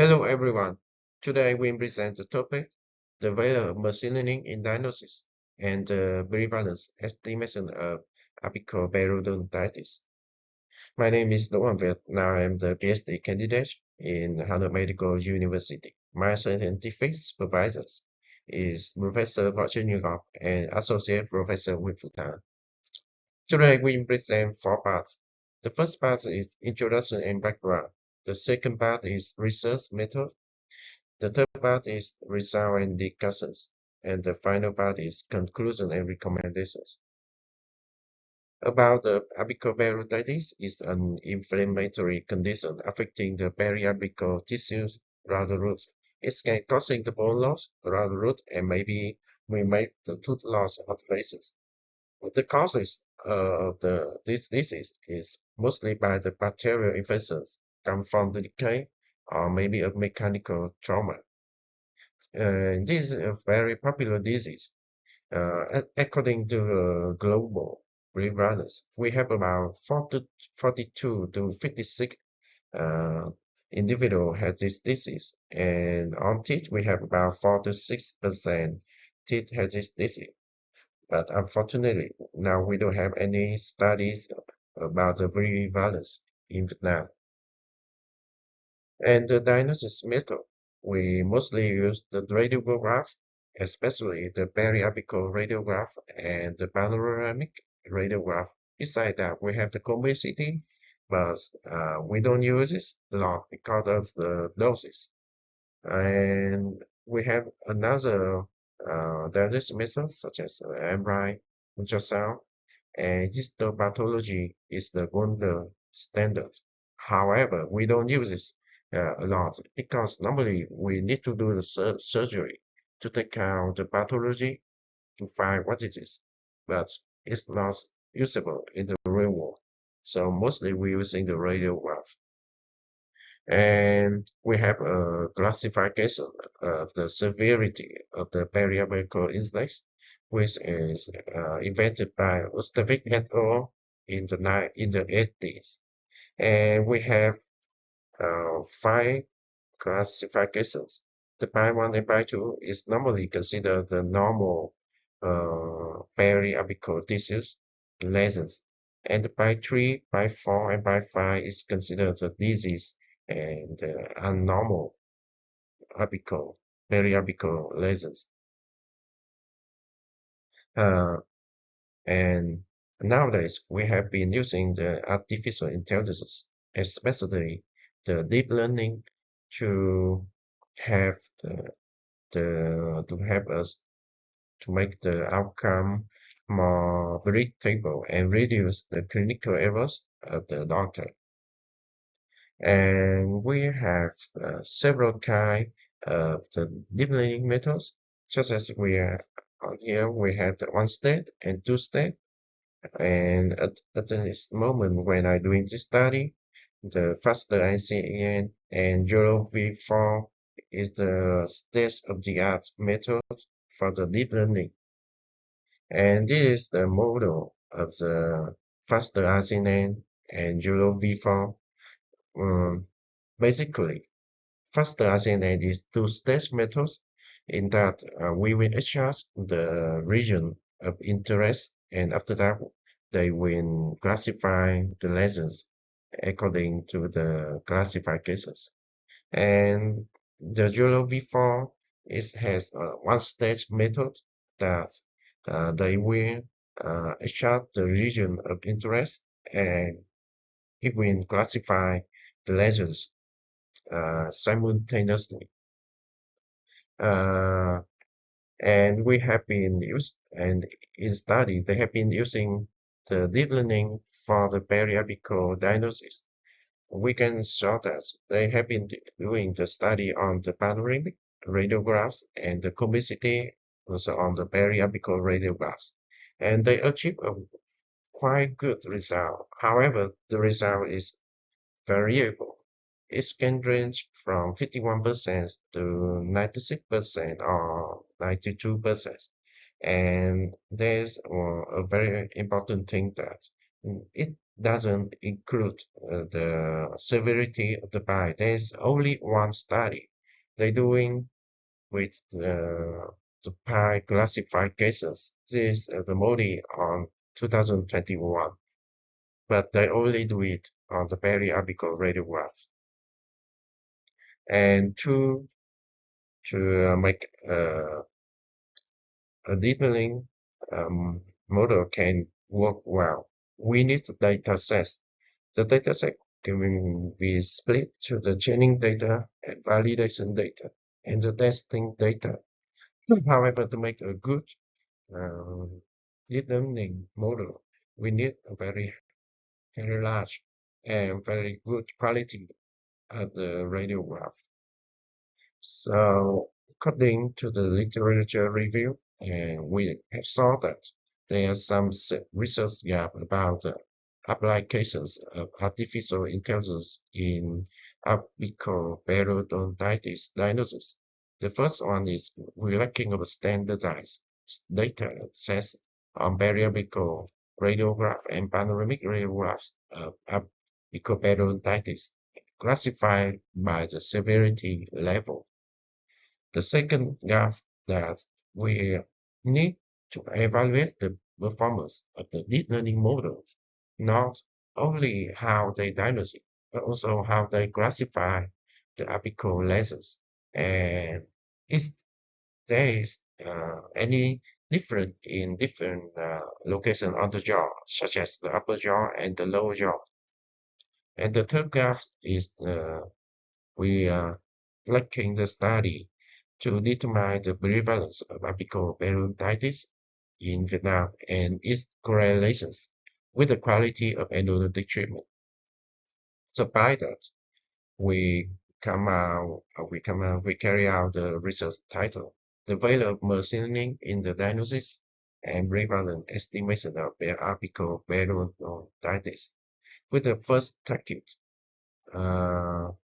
Hello everyone. Today we present the topic, the value of machine learning in diagnosis and the prevalence estimation of apical periodontitis. My name is Việt. Now I am the PhD candidate in Harvard Medical University. My scientific supervisor is Professor Ngọc and Associate Professor Thăng. Today we present four parts. The first part is introduction and background. The second part is research method. The third part is result and discussions, and the final part is conclusion and recommendations. About the apical periodontitis is an inflammatory condition affecting the periapical tissues around the root. It can causing the bone loss around the root and maybe we make the tooth loss of places. The causes of this disease is mostly by the bacterial infections come from the decay or maybe a mechanical trauma. This is a very popular disease. According to the global prevalence, we have about 42 to 56 uh, individual has this disease, and on teeth we have about 4 to 6% teeth has this disease. But unfortunately, now we don't have any studies about the prevalence in Vietnam. And the diagnosis method, we mostly use the radiograph, especially the periapical radiograph and the panoramic radiograph. Besides that, we have the complexity, but we don't use it a lot because of the doses. And we have another diagnosis method such as MRI, ultrasound, and histopathology is the gold standard. However, we don't use this a lot because normally we need to do the surgery to take out the pathology to find what it is, but it's not usable in the real world. So mostly we're using the radiograph. And we have a classification of the severity of the periapical index, which is invented by Ustavic et al. In the 80s. And we have five classifications. The pi 1 and pi 2 is normally considered the normal periapical tissues lesions. And the pi 3, pi 4, and pi 5 is considered the disease and abnormal apical, periapical lesions. Uh, and nowadays, we have been using the artificial intelligence, especially the deep learning, to have to help us to make the outcome more predictable and reduce the clinical errors of the doctor. And we have several kinds of the deep learning methods, such as we are here we have the one state and two state. And at this moment when I'm doing this study, the faster ICN and v4 is the state-of-the-art method for the deep learning. And this is the model of the faster ICN and v4. Basically, faster ICN is two-stage methods in that we will adjust the region of interest, and after that, they will classify the lessons according to the classifications. And the Euro V4 has a one-stage method that they will adjust the region of interest, and it will classify the lessons simultaneously. Uh, and we have been used and in study they have been using the deep learning for the periapical diagnosis. We can show that they have been doing the study on the panoramic radiographs and the complexity also on the periapical radiographs, and they achieve a quite good result. However, the result is variable. It can range from 51% to 96% or 92%. And there's a very important thing that It doesn't include the severity of the bite. There's only one study they're doing with the pie classified cases. This the Modi on 2021, but they only do it on the periapical radiograph. And to make a deep learning model can work well, we need the data sets. The data set can be split to the training data and validation data and the testing data. However, to make a good deep learning model, we need a very large and very good quality of the radiograph. So, according to the literature review, we have saw that there are some research gap about the applications of artificial intelligence in apical periodontitis diagnosis. The first one is we're lacking of standardized data sets on periapical radiograph and panoramic radiographs of apical periodontitis classified by the severity level. The second graph that we need to evaluate the performance of the deep learning models, not only how they diagnose it, but also how they classify the apical lasers. And is there is any different in different location on the jaw, such as the upper jaw and the lower jaw. And the third graph is we are looking the study to determine the prevalence of apical periodontitis in Vietnam and its correlations with the quality of endodontic treatment. So by that, we we carry out the research title, the value of mercilioning in the diagnosis and prevalent estimation of apical periodontitis. With the first target,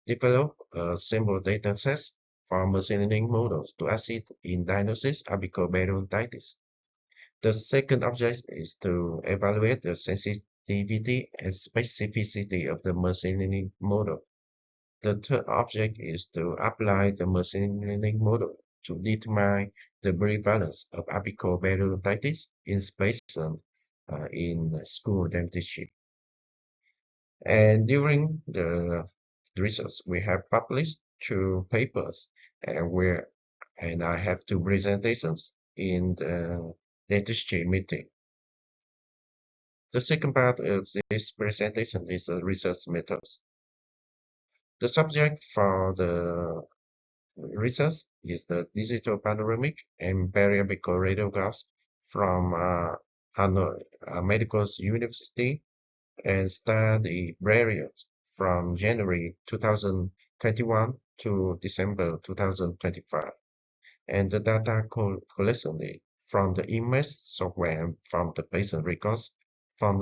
develop a simple data set for machine learning models to assist in diagnosis apical periodontitis. The second object is to evaluate the sensitivity and specificity of the machine learning model. The third object is to apply the machine learning model to determine the prevalence of apical periodontitis in patients in school dentistry. And during the research, we have published two papers, and I have two presentations in the dentistry meeting. The second part of this presentation is the research methods. The subject for the research is the digital panoramic and periapical radiographs from Hanoi Medical University and study period from January 2021 to December 2025. And the data collection from the image software from the patient records from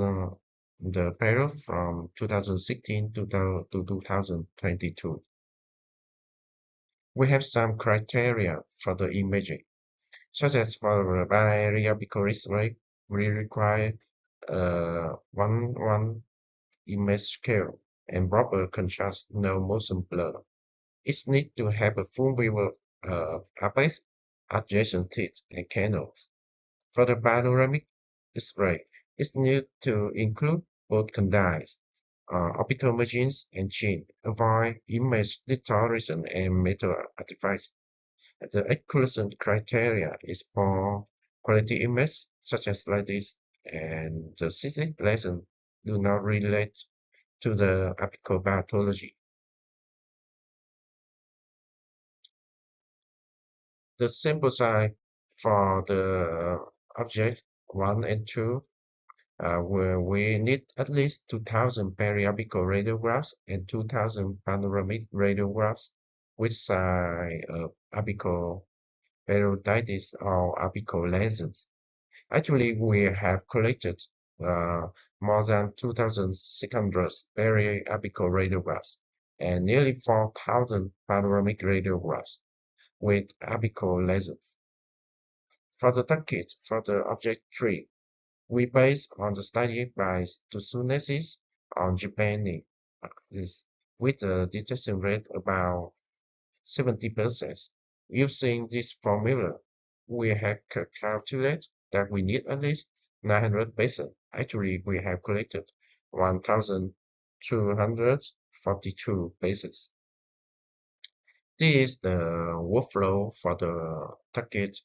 the period from 2016 to 2022. We have some criteria for the imaging, such as for the periapical rate, we require 1:1 image scale and proper contrast, no motion blur. It needs to have a full view of apex, adjacent teeth, and canals. For the panoramic X-ray, it needs to include both condyles, orbital margins, and chin. Avoid image distortion and metal artifacts. The exclusion criteria is for quality image, such as like this, and the cystic lesion do not relate to the apical pathology. The sample size for the object 1 and 2, where we need at least 2,000 periapical radiographs and 2,000 panoramic radiographs with side of apical periodontitis or apical lesions. Actually, we have collected more than 2,600 periapical radiographs and nearly 4,000 panoramic radiographs with apical lesions. For the target, for the object 3, We base on the study by Tsunesis on Japan is with a detection rate about 70%. Using this formula, we have calculated that we need at least 900 patients. Actually, we have collected 1,242 patients. This is the workflow for the target,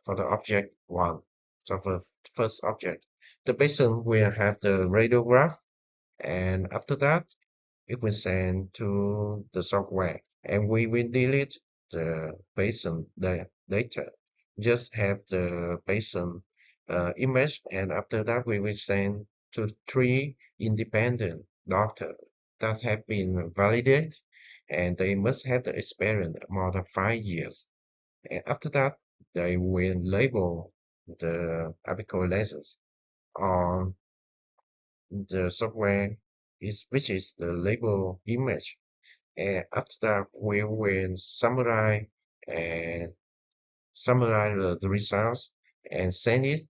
for the object one. So for the first object, the patient will have the radiograph, and after that, it will send to the software, and we will delete the patient data. Just have the patient image, and after that, we will send to 3 independent doctors that have been validated, and they must have the experience more than 5 years. And after that, they will label the apical lasers on the software which is the label image. And after that, we will and summarize the results and send it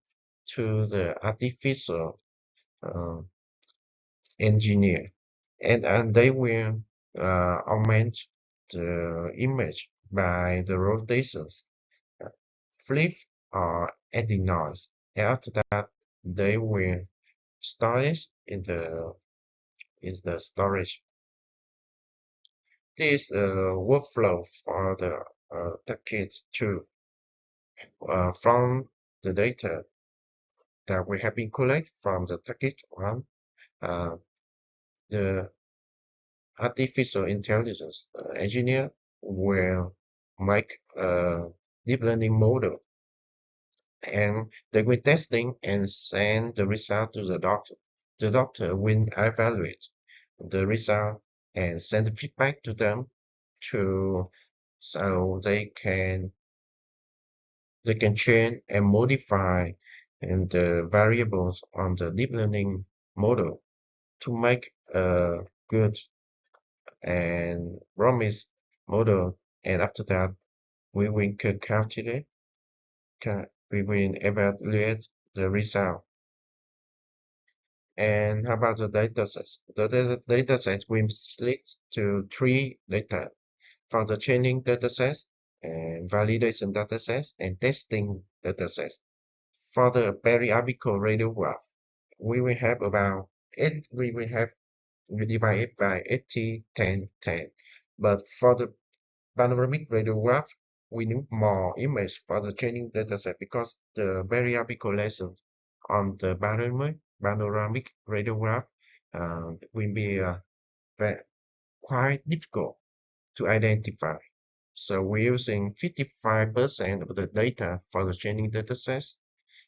to the artificial uh, engineer, and they will augment the image by the rotations, uh, flip or adding noise. And after that, they will store it in the storage. This workflow for the target 2 from the data that we have been collected from the target 1, uh, the artificial intelligence engineer will make a deep learning model, and they will testing and send the result to the doctor. The doctor will evaluate the result and send feedback to them to so they can change and modify and the variables on the deep learning model to make a good and promised model. And after that, we will calculate, we will evaluate the result. And how about the data sets? The data sets we split to 3 data: for the training datasets, and validation datasets, and testing datasets. For the periapical radiograph, we will have about we divide it by 80, 10, 10. But for the panoramic radiograph, we need more image for the training dataset because the periapical lessons on the panoramic radiograph will be quite difficult to identify. So we're using 55% of the data for the training datasets,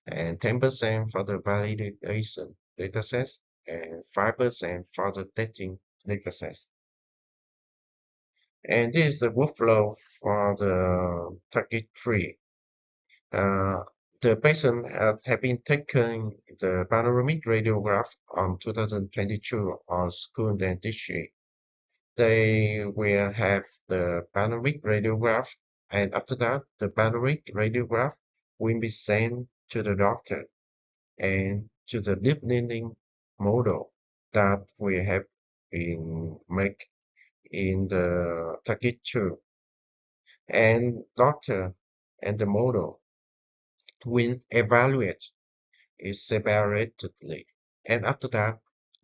and 10% for the validation datasets, and 5% for the testing datasets. And this is the workflow for the target 3. Uh, the patient have been taken the panoramic radiograph on 2022 on school dentistry. They will have the panoramic radiograph, and after that, the panoramic radiograph will be sent to the doctor and to the deep learning model that we have been make in the target 2. And doctor and the model will evaluate it separately. And after that,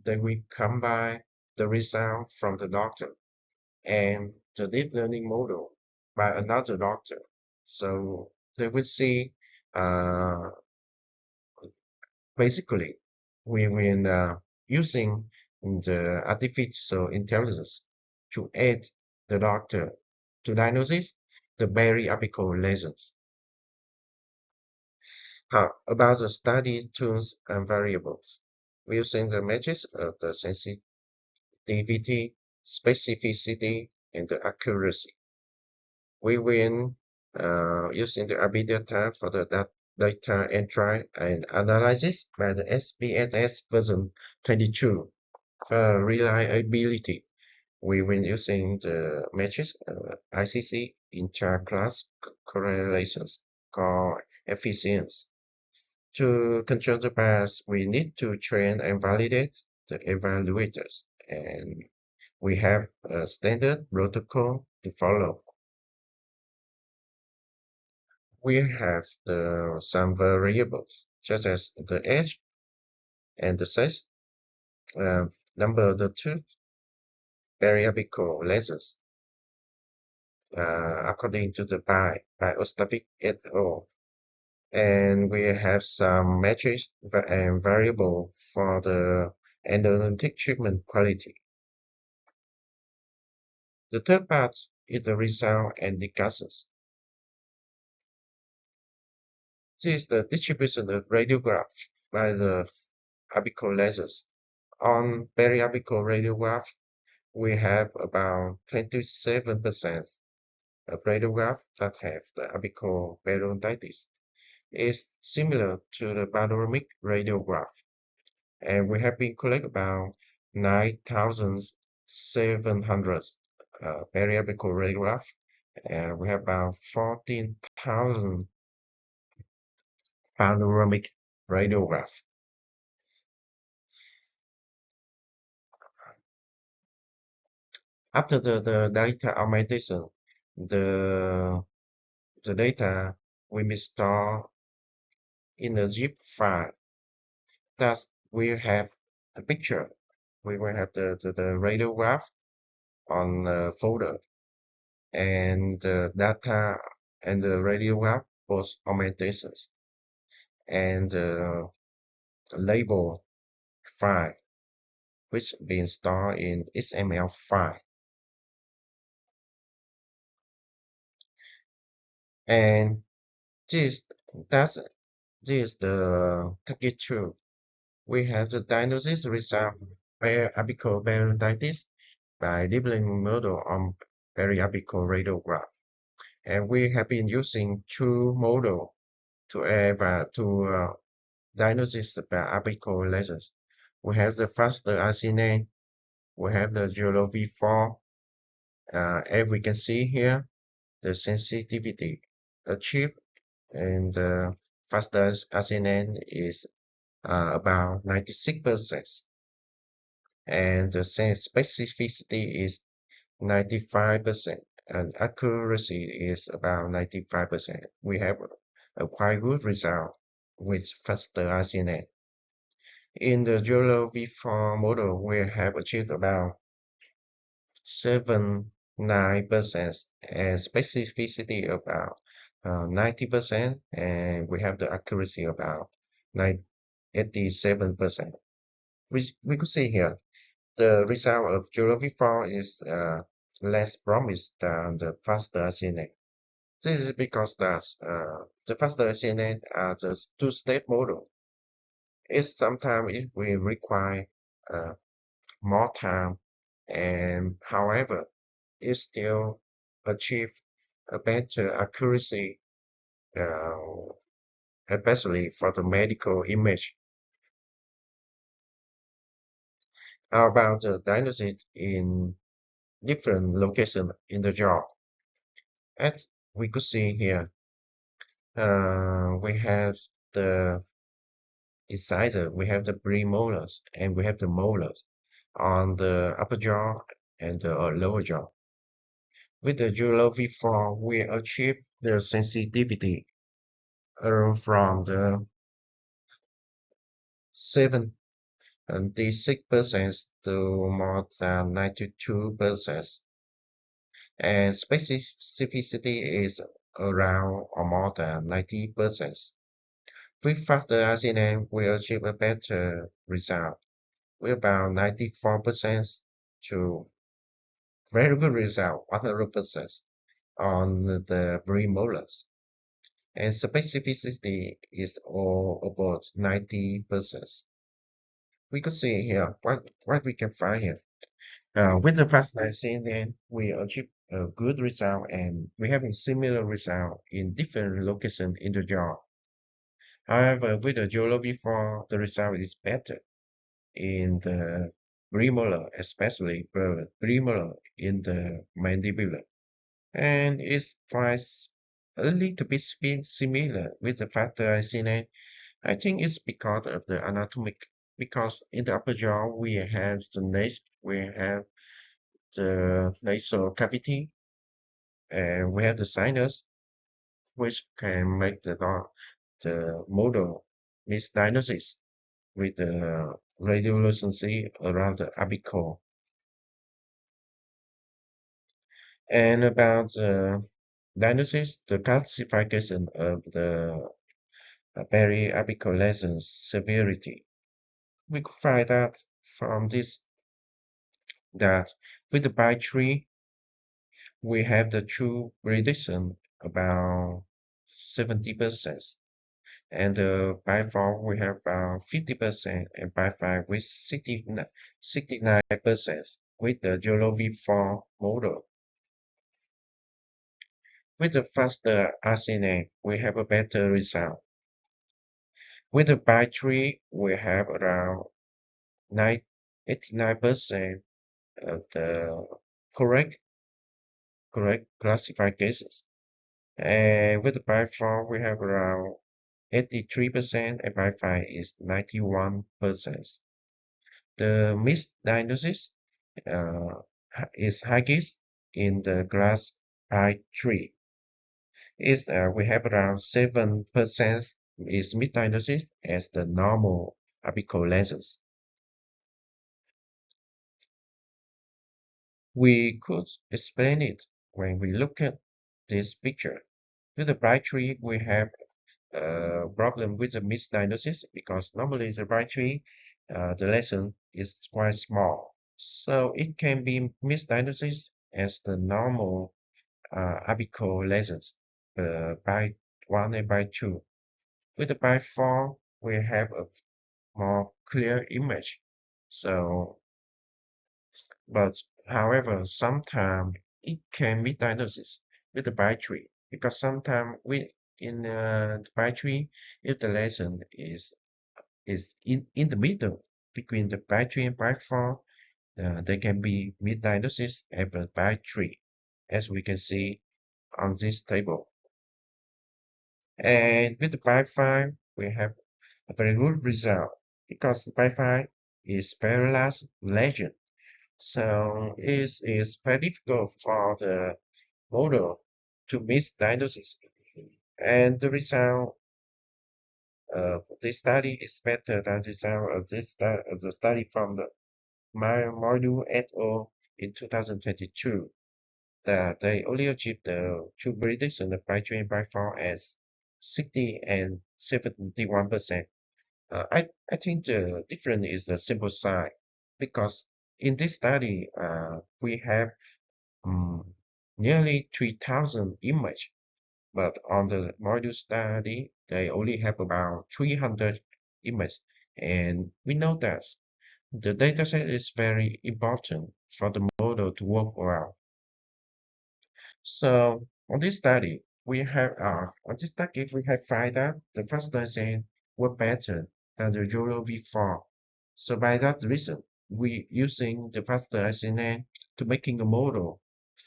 they will combine the result from the doctor and the deep learning model by another doctor. So they will see, uh, basically, we will using the artificial intelligence to aid the doctor to diagnose the periapical lesions. About the study tools and variables, using the metrics of the sensitivity, specificity, and the accuracy. We will using the RB data for the data entry and analysis by the SPSS version 22. For reliability, we will using the metrics ICC intra-class correlations called efficiency. To control the bias, we need to train and validate the evaluators, and we have a standard protocol to follow. We have some variables, such as the age and the size, uh, number of the tooth, periapical lasers, according to the by Ostavic et al. And we have some metrics and variable for the endodontic treatment quality. The third part is the result and discussions. This is the distribution of radiograph by the apical lasers. On periapical radiograph, we have about 27% of radiograph that have the apical periodontitis. It's similar to the panoramic radiograph, and we have been collect about 9,700 periapical radiograph, and we have about 14,000 panoramic radiograph. After the data augmentation, the the data will be stored in a zip file. Thus, we have the picture. We will have the radiograph on the folder, and the data and the radiograph was augmentations, and the label file, which being stored in XML file. And this that's this is the target tool. We have the diagnosis result by apical periodontitis by deep learning model on periapical radiograph. And we have been using two model to diagnosis by apical lasers. We have the faster RCNA, we have the Zero V4. As we can see here, the sensitivity achieved and the fastest RCNA is about 96%, and the specificity is 95%, and accuracy is about 95%. We have a quite good result with faster RCNA. In the Jolo V4 model, we have achieved about 79% and specificity about 90%, and we have the accuracy about 87%. We could see here the result of Jolo V4 is less promised than the faster CNA. This is because the faster CNA are the two-step model. Sometimes it will require uh, more time, and however, it still achieve a better accuracy, uh, especially for the medical image. How about the diagnosis in different locations in the jaw? As we could see here, we have the incisor, we have the premolars, and we have the molars on the upper jaw and the lower jaw. With the Julo V4, we achieve the sensitivity from the 76% to more than 92%, and specificity is around or more than 90%. With faster RCNA, we achieve a better result with about 94% to very good result, 100% on the premolars. And specificity is all about 90%. We could see here what we can find here. With the fast RCNA, we achieve a good result, and we have a similar result in different locations in the jaw. However, with the Jolo V4, the result is better in the premolar, especially the premolar in the mandibular, and it's twice a little bit similar with the factor ICNA, I think it's because of the anatomic, because in the upper jaw we have the nasal cavity, and we have the sinus, which can make the model misdiagnosis with the radiolucency around the apical. And about the diagnosis, the classification of the periapical lesions severity, we could find that from this that with the by tree we have the true prediction about 70%, and by four we have about 50%, and by five with 69% with the GLOV4 model. With the faster RCNA, we have a better result. With the by tree, we have around 89% of the correct correct classifications. And with the by four, we have around 83%, and by five is 91%. The misdiagnosis is highest in the class by tree. We have around 7% is misdiagnosis as the normal apical lesions. We could explain it when we look at this picture. With the bright tree, we have a problem with the misdiagnosis because normally the bright tree, the lesion is quite small. So it can be misdiagnosis as the normal apical lesions by 1 and by 2. With the by 4, we have a more clear image. So, but however, sometimes it can be diagnosis with the by 3 because sometimes we in the by 3, if the lesion is in the middle between the by 3 and by 4, they can be misdiagnosis as a by 3, as we can see on this table. And with the by 5, we have a very good result because the by 5 is very large lesion. So it is very difficult for the model to misdiagnose. And the result of this study is better than the result of the study from the module et al. In 2022. That they only achieved the true prediction of by 3 and by 4 as 60 and 71%. I think the difference is the simple size because in this study we have um, nearly 3,000 images, but on the module study they only have about 300 images, and we know that the dataset is very important for the model to work well. So on this study we have found that the first design were better than the Euro V4. So by that reason, we using the faster SNN to making a model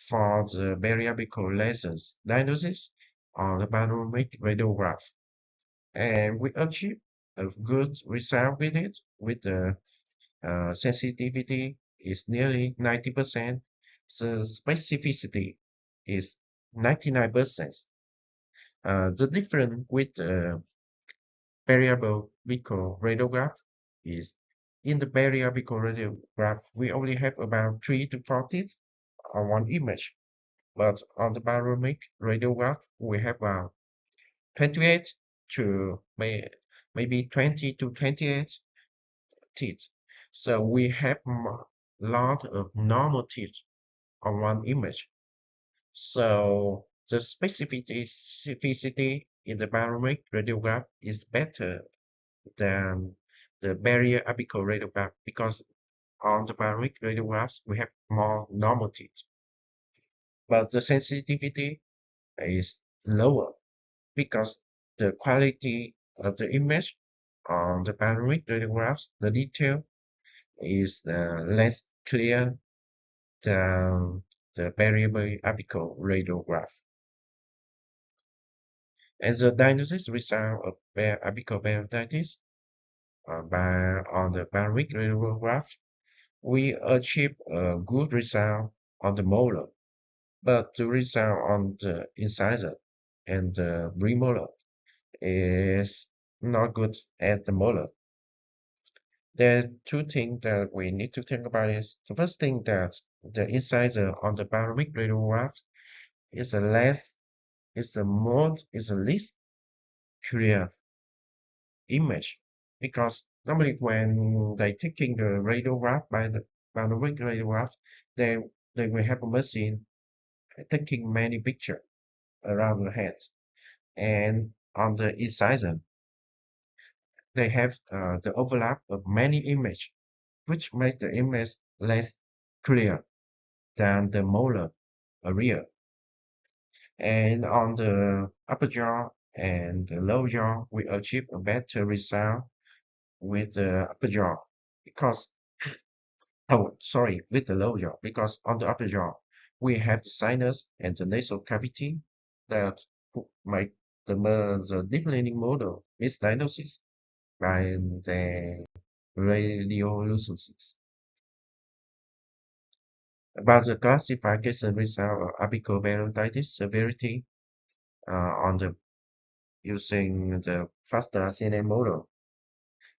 for the variable lesions diagnosis on the panoramic radiograph. And we achieved a good result with it, with the sensitivity is nearly 90%. The specificity is 99%. The difference with the variable radiograph is in the variable radiograph, we only have about 3 to 4 teeth on one image. But on the panoramic radiograph, we have about 28 to maybe 20 to 28 teeth. So we have a lot of normal teeth on one image. So the specificity in the panoramic radiograph is better than the barrier apical radiograph because on the panoramic radiographs we have more normal teeth. But the sensitivity is lower because the quality of the image on the panoramic radiographs, the detail is less clear than the variable apical radiograph. As a diagnosis result of apical periodontitis on the Barwick radiograph, we achieve a good result on the molar, but the result on the incisor and the premolar is not good as the molar. There's two things that we need to think about is the first thing that the incisor on the Barwick radiograph is the less is the least clear image because normally when they taking the radiograph by the radiograph, they they will have a machine taking many picture around the head, and on the incisor they have the overlap of many image, which make the image less clear than the molar area. And on the upper jaw and the lower jaw, we achieve a better result with the upper jaw because oh, sorry, with the lower jaw, because on the upper jaw, we have the sinus and the nasal cavity that make the deep learning model misdiagnosis by the radiolucencies. About the classification result of apical periodontitis severity on the using the faster CNN model.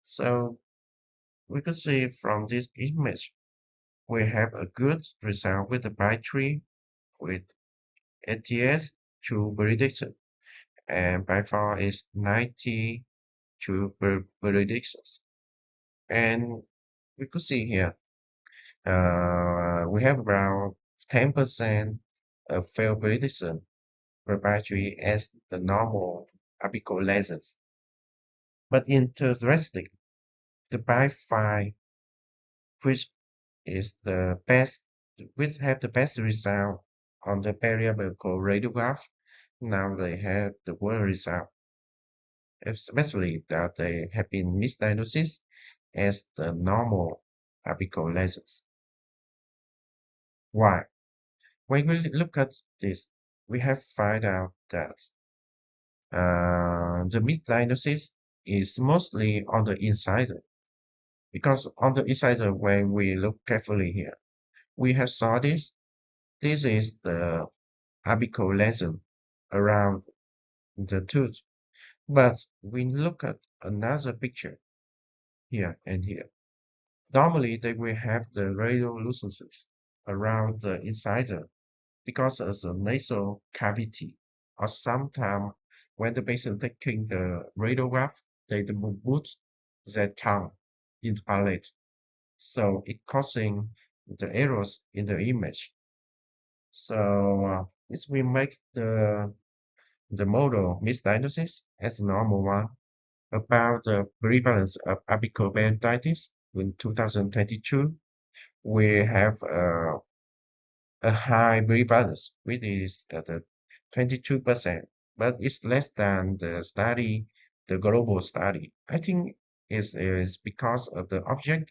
So we could see from this image, we have a good result with the bright tree with ATS to prediction, and by far is 90 to predictions. And we could see here, we have around 10% of failed prediction per battery as the normal apical lasers. But interesting, the by 5, which is the best, which have the best result on the periapical radiograph, now they have the worst result, especially that they have been misdiagnosed as the normal apical lasers. Why? When we look at this, we have find out that the misdiagnosis is mostly on the incisor, because on the incisor, when we look carefully here, we have saw this. This is the apical lesion around the tooth. But we look at another picture here and here. Normally, they will have the radiolucencies around the incisor because of the nasal cavity. Or sometimes when the patient taking the radiograph, they put their tongue in the palate. So it causing the errors in the image. So this will make the model misdiagnosis as a normal one. About the prevalence of apical periodontitis in 2022, we have a high prevalence, which is at the 22%, but it's less than the global study. I think is because of the object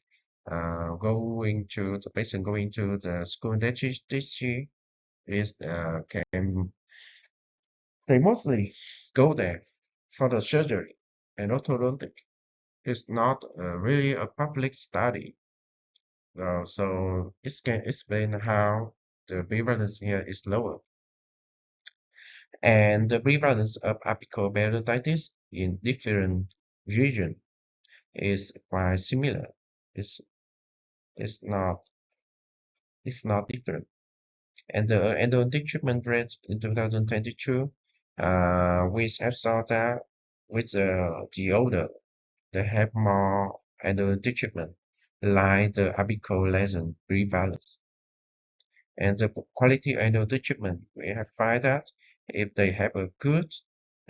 going to the patient going to the school dentistry is can they mostly go there for the surgery and orthodontic. It's not really a public study, so it can explain how the prevalence here is lower. And the prevalence of apical periodontitis in different regions is quite similar. It's, it's not it's not different. And the endodontic treatment rate in 2022, we have saw that with the older, they have more endodontic treatment, like the apical lesion prevalence. And the quality endodontic treatment, we have find that if they have a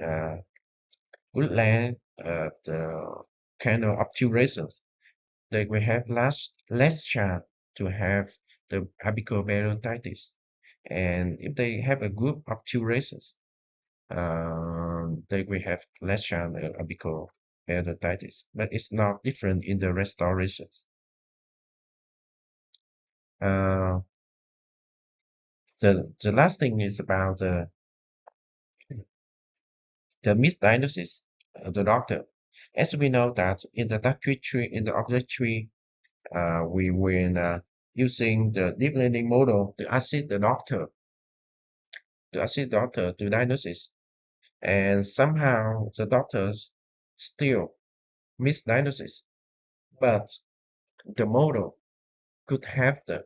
uh, good length, the kind of obturations, they will have less chance to have the apical periodontitis. And if they have a good obturations, they will have less chance of apical periodontitis. But it's not different in the restorations. Uh, the last thing is about the misdiagnosis of the doctor. As we know that in the object tree, we were using the deep learning model to assist the doctor to diagnosis, and somehow the doctors still misdiagnosis, but the model could have to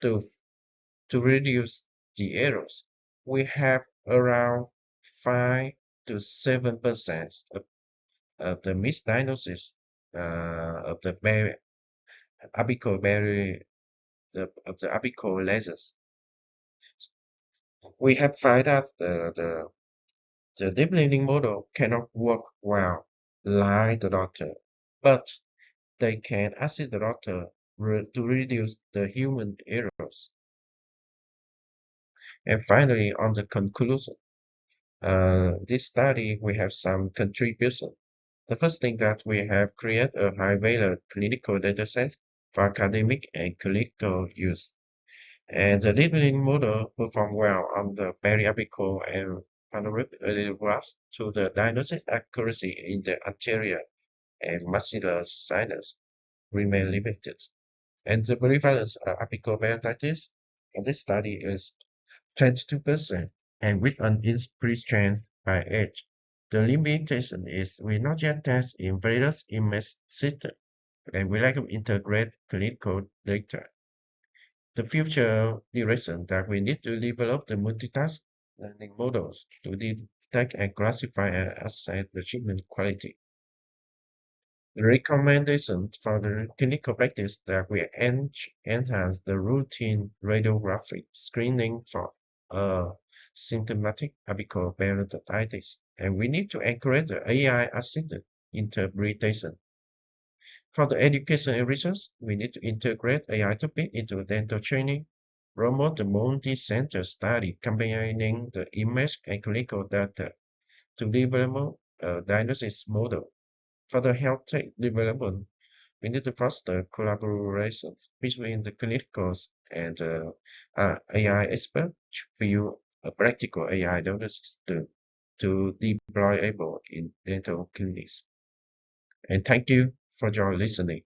to reduce the errors. We have around 5 to 7% of the misdiagnosis of the apical of the apical lasers. We have found out the deep learning model cannot work well like the doctor, but they can assist the doctor to reduce the human errors. And finally, on the conclusion, this study we have some contribution. The first thing that we have created a high-value clinical dataset for academic and clinical use. And the deep learning model performed well on the periapical and panoramic graphs to the diagnosis accuracy in the anterior and maxillary sinus remain limited. And the prevalence of apical periodontitis in this study is 22%, and with an increased strength by age. The limitation is we not yet test in various image systems, and we lack of integrate clinical data. The future direction that we need to develop the multitask learning models to detect and classify and assess the treatment quality. The recommendation for the clinical practice that we enhance the routine radiographic screening for symptomatic apical periodontitis, and we need to encourage the AI-assisted interpretation. For the education and research, we need to integrate AI topic into dental training, promote the multi-center study combining the image and clinical data to develop a diagnosis model. For the health tech development, we need to foster collaborations between the clinicals and AI experts to build a practical AI diagnosis to deployable in dental clinics. And thank you for your listening.